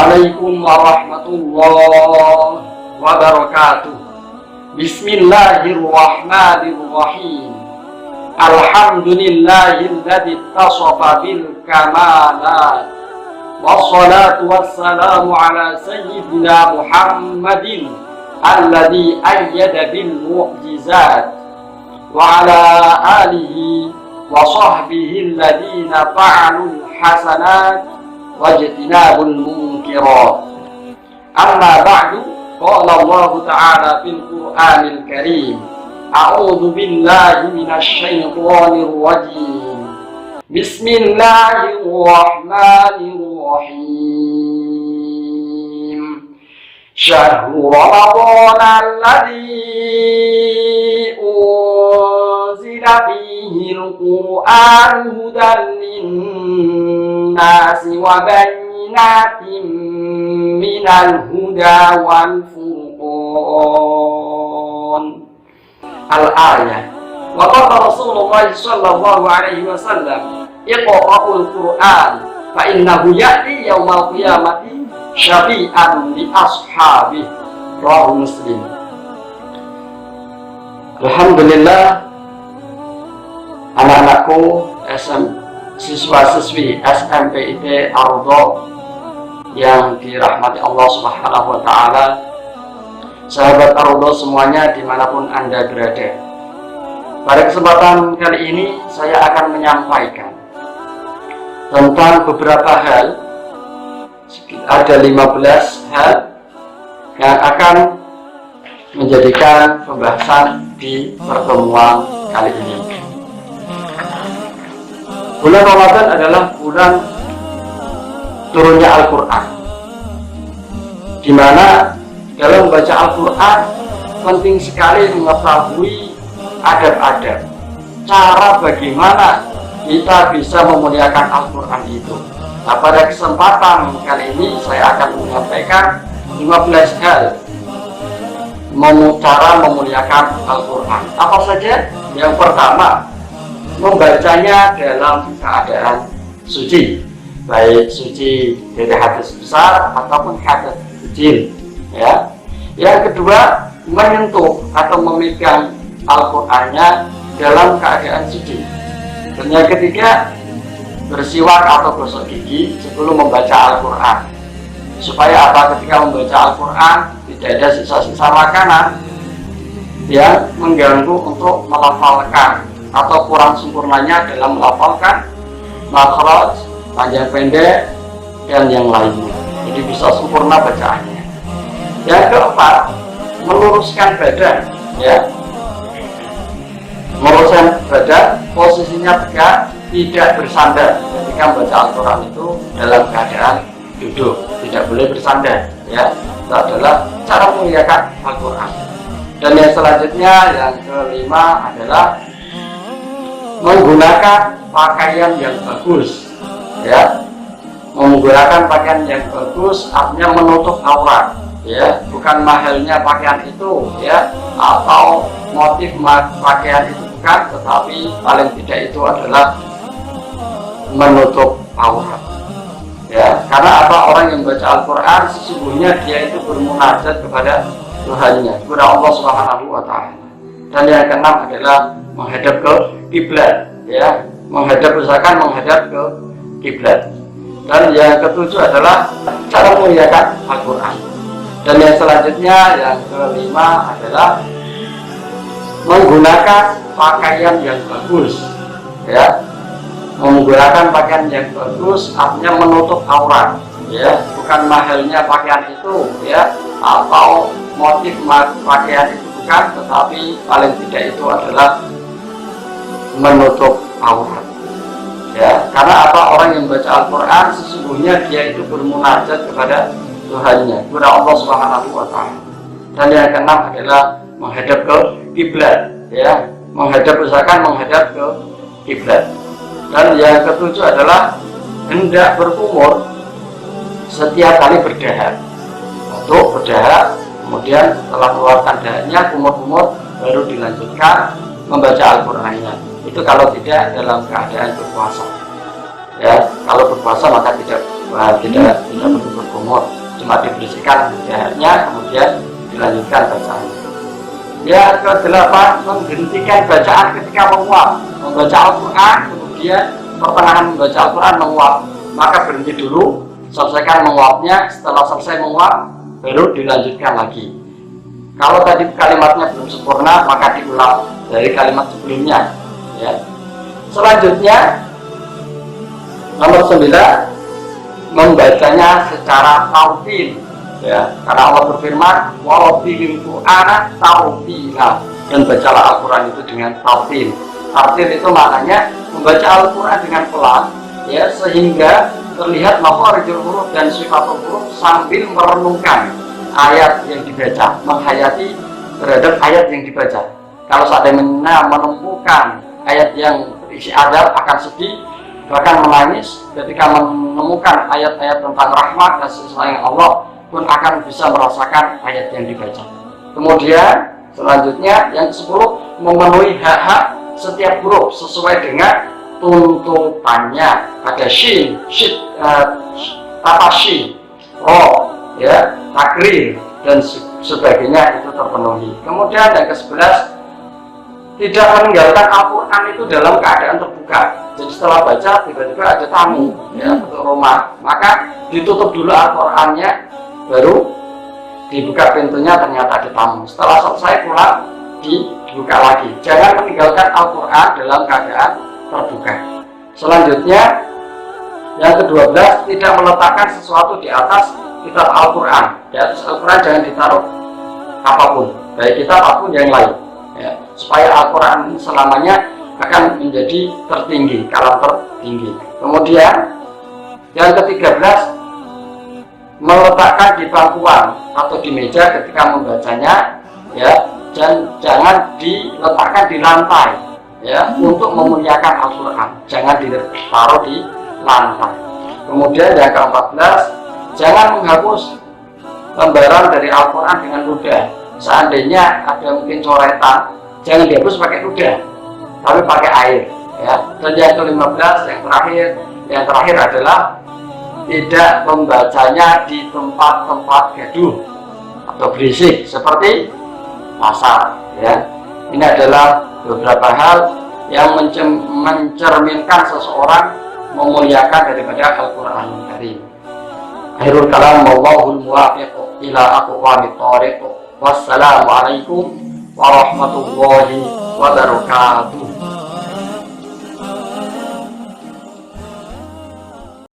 Assalamualaikum warahmatullahi wabarakatuh. Bismillahirrahmanirrahim. Alhamdulillahilladzi ittasafa bil kamalat. Wassalatu wassalamu ala sayyidina Muhammadin alladzi ayyada bil mu'jizat wa ala alihi wa sahbihi alladzina fa'alul hasanat wajtinabul munkirat. Amma ba'du, qala Allah ta'ala fil Qur'anil Karim, a'udzu billahi minasy syaithanir rajim. Bismillahirrahmanirrahim. Syahrul Ramadan alladzi unzila fihi al-Qur'an hudan lin-nasi wa bayyinatin minal huda wal furqan. Al-ayah. Wa qala Rasulullah sallallahu alaihi wasallam, iqra'ul Qur'an fa innahu ya'ti yaumal qiyamati syafi'an li ashabi. Rawahu Muslim. Alhamdulillah, anak-anakku siswa-siswi SMPIT Ardo yang dirahmati Allah Subhanahu wa Ta'ala, sahabat Ardo semuanya dimanapun Anda berada. Pada kesempatan kali ini saya akan menyampaikan tentang beberapa hal, ada 15 hal yang akan menjadikan pembahasan di pertemuan kali ini. Bulan Ramadan adalah bulan turunnya Al-Quran, di mana dalam membaca Al-Quran penting sekali mengetahui adab-adab, cara bagaimana kita bisa memuliakan Al-Quran itu. Nah, pada kesempatan kali ini saya akan menyampaikan 15 hal cara memuliakan Al-Quran. Apa saja? Yang pertama, membacanya dalam keadaan suci, baik suci dari hadas besar ataupun hadas kecil, ya. Yang kedua, menyentuh atau memegang Al-Qurannya dalam keadaan suci. Dan yang ketiga, bersiwak atau gosok gigi sebelum membaca Al-Quran, supaya apa? Ketika membaca Al-Quran tidak ada sisa-sisa makanan yang mengganggu untuk melafalkan atau kurang sempurnanya dalam melafalkan makhraj, panjang pendek, dan yang lainnya. Jadi bisa sempurna bacaannya. Yang keempat, meluruskan badan, ya. Meluruskan badan, posisinya tegak, tidak bersandar. Ketika membaca Al-Quran itu dalam keadaan duduk, tidak boleh bersandar, ya. Itu adalah cara memuliakan Al-Quran. Dan yang selanjutnya, yang kelima adalah menggunakan pakaian yang bagus, ya. Menggunakan pakaian yang bagus artinya menutup aurat, ya. Bukan mahalnya pakaian itu, ya, atau motif pakaian itu bukan, tetapi paling tidak itu adalah menutup aurat, ya. Karena apa? Orang yang membaca Al-Quran sesungguhnya dia itu bermunajat kepada Tuhannya, kepada Allah Subhanahu wa Ta'ala. Dan yang keenam adalah menghadap ke kiblat, ya, usahakan menghadap ke kiblat. Dan yang ketujuh adalah cara memuliakan Al-Quran. Dan yang selanjutnya, yang kelima adalah menggunakan pakaian yang bagus, ya. Menggunakan pakaian yang bagus artinya menutup aurat, ya. Bukan mahalnya pakaian itu, ya, atau motif pakaian itu bukan, tetapi paling tidak itu adalah menutup aurat, ya. Karena apa? Orang yang membaca Al-Quran sesungguhnya dia itu bermunajat kepada Tuhannya, kepada Allah Subhanahu wa Ta'ala. Dan yang keenam adalah menghadap ke kiblat, ya. Usahakan menghadap ke kiblat. Dan yang ketujuh adalah hendak berkumur setiap kali berdahak. Untuk berdahak, kemudian setelah mengeluarkan dahaknya, kumur-kumur, baru dilanjutkan membaca Al-Qurannya. Itu kalau tidak dalam keadaan berpuasa, ya. Kalau berpuasa maka tidak tidak perlu bergumur, cuma dibersihkan lehernya kemudian dilanjutkan bacaan. Ya, ke-8, menghentikan bacaan ketika menguap. Membaca Al-Quran, kemudian pertengahan membaca Al-Quran menguap, maka berhenti dulu, selesaikan menguapnya. Setelah selesai menguap, baru dilanjutkan lagi. Kalau tadi kalimatnya belum sempurna, maka diulang dari kalimat sebelumnya. Ya. Selanjutnya, nomor 9, membacanya secara tautil. Ya, karena Allah berfirman, "Warattilil Qur'ana tartila," dan bacalah Al-Quran itu dengan tautil. Tartil itu maknanya membaca Al-Quran dengan pelan, ya, sehingga terlihat makharijul huruf dan sifatul huruf sambil merenungkan ayat yang dibaca, menghayati terhadap ayat yang dibaca. Kalau seandainya menemukan ayat yang berisi adab, akan sedih, bahkan menangis. Ketika menemukan ayat-ayat tentang rahmat dan sayang Allah, pun akan bisa merasakan ayat yang dibaca. Kemudian selanjutnya yang ke-10, memenuhi hak-hak setiap huruf sesuai dengan tuntutannya. Ada shin, shid, tapashi, ro, ya, takrir dan sebagainya itu terpenuhi. Kemudian yang ke-11, tidak meninggalkan Al-Quran itu dalam keadaan terbuka. Jadi setelah baca tiba-tiba ada tamu, ya, untuk rumah, maka ditutup dulu Al-Qurannya, baru dibuka pintunya, ternyata ada tamu. Setelah selesai pulang, dibuka lagi. Jangan meninggalkan Al-Quran dalam keadaan terbuka. Selanjutnya yang ke-12, tidak meletakkan sesuatu di atas kitab Al-Quran. Di atas Al-Quran jangan ditaruh apapun, baik kitab apapun yang lain, ya, supaya Al-Quran selamanya akan menjadi tertinggi, kalam tertinggi. Kemudian yang ke-13, meletakkan di bangkuan atau di meja ketika membacanya, ya, dan jangan diletakkan di lantai, ya, untuk memuliakan Al-Quran. Jangan ditaruh di lantai. Kemudian yang ke-14, jangan menghapus lembaran dari Al-Quran dengan ludah. Seandainya ada mungkin coretan, jangan dihapus pakai ludah, tapi pakai air, ya. Dan yang ke-15, yang terakhir adalah tidak membacanya di tempat-tempat gaduh atau berisik seperti pasar, ya. Ini adalah beberapa hal yang mencerminkan seseorang memuliakan daripada Al-Quran Karim. Akhirul kalam, wallahul muwaffiq ila aqwamit thariq. Wassalamualaikum warahmatullahi wabarakatuh.